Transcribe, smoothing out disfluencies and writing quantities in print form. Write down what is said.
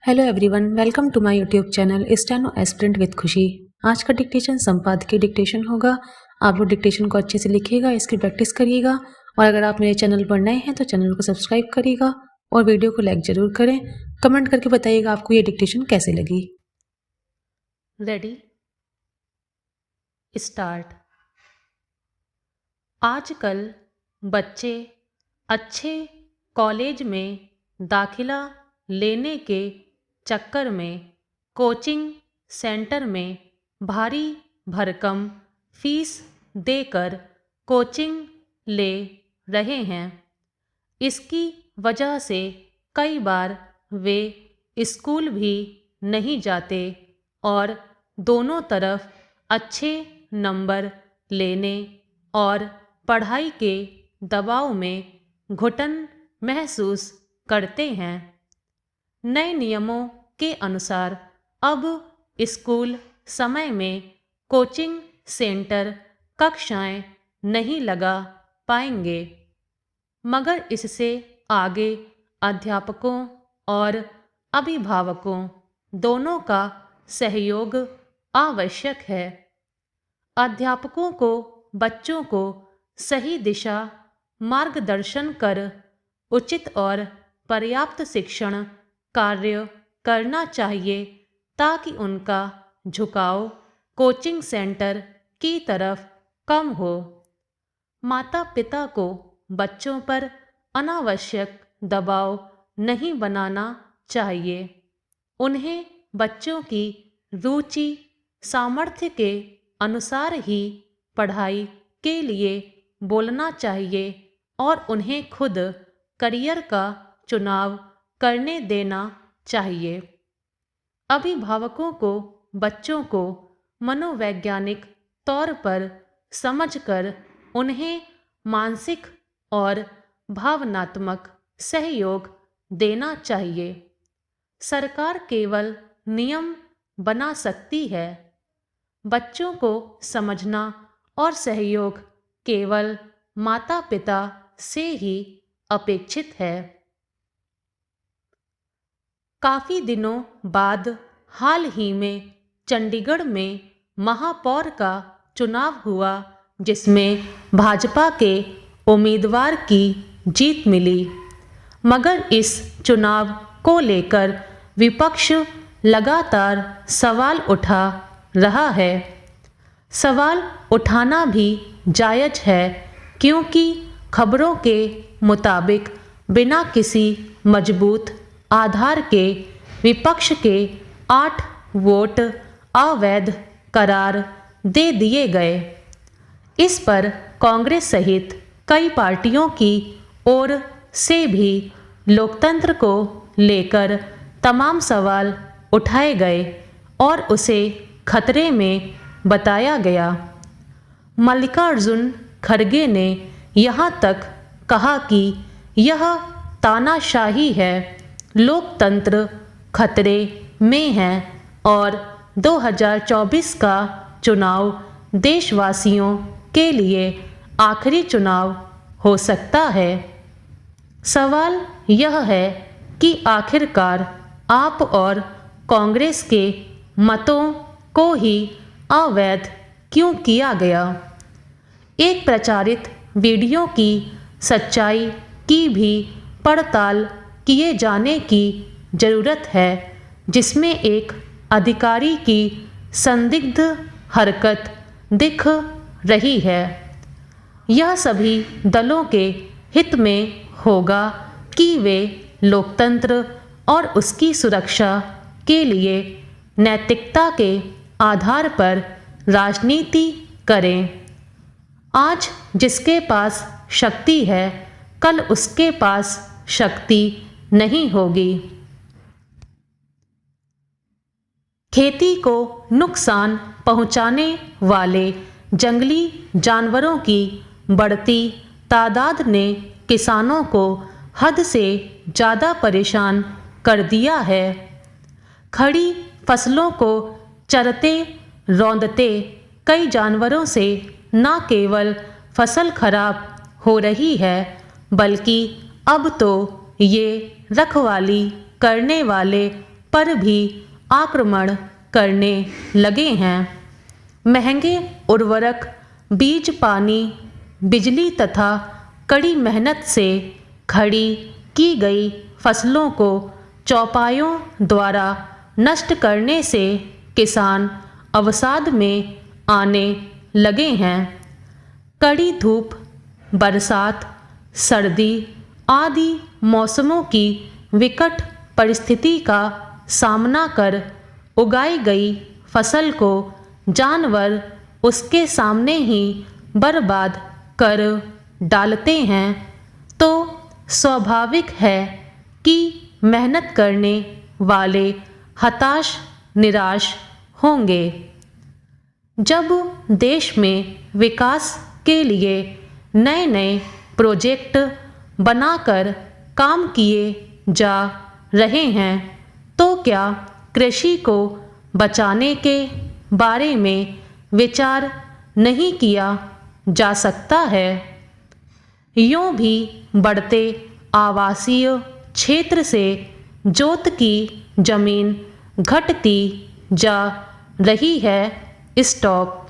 Hello everyone, welcome to my YouTube channel steno aspirant with Khushi. आज का dictation संपादकीय dictation होगा। आप लोग डिक्टेशन को अच्छे से लिखिएगा, इसकी प्रैक्टिस करिएगा और अगर आप मेरे चैनल पर नए हैं तो चैनल को सब्सक्राइब करिएगा और वीडियो को लाइक ज़रूर करें। कमेंट करके बताइएगा आपको ये डिक्टेशन कैसे लगी। Ready, start. आजकल बच्चे अच्छे कॉलेज में दाखिला लेने के चक्कर में कोचिंग सेंटर में भारी भरकम फीस देकर कोचिंग ले रहे हैं। इसकी वजह से कई बार वे स्कूल भी नहीं जाते और दोनों तरफ अच्छे नंबर लेने और पढ़ाई के दबाव में घुटन महसूस करते हैं। नए नियमों के अनुसार अब स्कूल समय में कोचिंग सेंटर कक्षाएं नहीं लगा पाएंगे, मगर इससे आगे अध्यापकों और अभिभावकों दोनों का सहयोग आवश्यक है। अध्यापकों को बच्चों को सही दिशा मार्गदर्शन कर उचित और पर्याप्त शिक्षण कार्य करना चाहिए ताकि उनका झुकाव कोचिंग सेंटर की तरफ कम हो। माता पिता को बच्चों पर अनावश्यक दबाव नहीं बनाना चाहिए। उन्हें बच्चों की रुचि सामर्थ्य के अनुसार ही पढ़ाई के लिए बोलना चाहिए और उन्हें खुद करियर का चुनाव करने देना चाहिए। अभिभावकों को बच्चों को मनोवैज्ञानिक तौर पर समझकर उन्हें मानसिक और भावनात्मक सहयोग देना चाहिए। सरकार केवल नियम बना सकती है। बच्चों को समझना और सहयोग केवल माता पिता से ही अपेक्षित है। काफ़ी दिनों बाद हाल ही में चंडीगढ़ में महापौर का चुनाव हुआ, जिसमें भाजपा के उम्मीदवार की जीत मिली, मगर इस चुनाव को लेकर विपक्ष लगातार सवाल उठा रहा है। सवाल उठाना भी जायज़ है क्योंकि खबरों के मुताबिक बिना किसी मजबूत आधार के विपक्ष के 8 वोट अवैध करार दे दिए गए। इस पर कांग्रेस सहित कई पार्टियों की ओर से भी लोकतंत्र को लेकर तमाम सवाल उठाए गए और उसे खतरे में बताया गया। मल्लिकार्जुन खड़गे ने यहाँ तक कहा कि यह तानाशाही है, लोकतंत्र खतरे में है और 2024 का चुनाव देशवासियों के लिए आखिरी चुनाव हो सकता है। सवाल यह है कि आखिरकार आप और कांग्रेस के मतों को ही अवैध क्यों किया गया? एक प्रचारित वीडियो की सच्चाई की भी पड़ताल किए जाने की ज़रूरत है, जिसमें एक अधिकारी की संदिग्ध हरकत दिख रही है। यह सभी दलों के हित में होगा कि वे लोकतंत्र और उसकी सुरक्षा के लिए नैतिकता के आधार पर राजनीति करें। आज जिसके पास शक्ति है, कल उसके पास शक्ति नहीं होगी। खेती को नुकसान पहुंचाने वाले जंगली जानवरों की बढ़ती तादाद ने किसानों को हद से ज़्यादा परेशान कर दिया है। खड़ी फसलों को चरते रौंदते कई जानवरों से न केवल फसल खराब हो रही है, बल्कि अब तो ये रखवाली करने वाले पर भी आक्रमण करने लगे हैं। महंगे उर्वरक, बीज, पानी, बिजली तथा कड़ी मेहनत से खड़ी की गई फसलों को चौपायों द्वारा नष्ट करने से किसान अवसाद में आने लगे हैं। कड़ी धूप, बरसात, सर्दी आदि मौसमों की विकट परिस्थिति का सामना कर उगाई गई फसल को जानवर उसके सामने ही बर्बाद कर डालते हैं, तो स्वाभाविक है कि मेहनत करने वाले हताश निराश होंगे। जब देश में विकास के लिए नए नए प्रोजेक्ट बनाकर काम किए जा रहे हैं, तो क्या कृषि को बचाने के बारे में विचार नहीं किया जा सकता है? यूँ भी बढ़ते आवासीय क्षेत्र से जोत की जमीन घटती जा रही है। स्टॉप।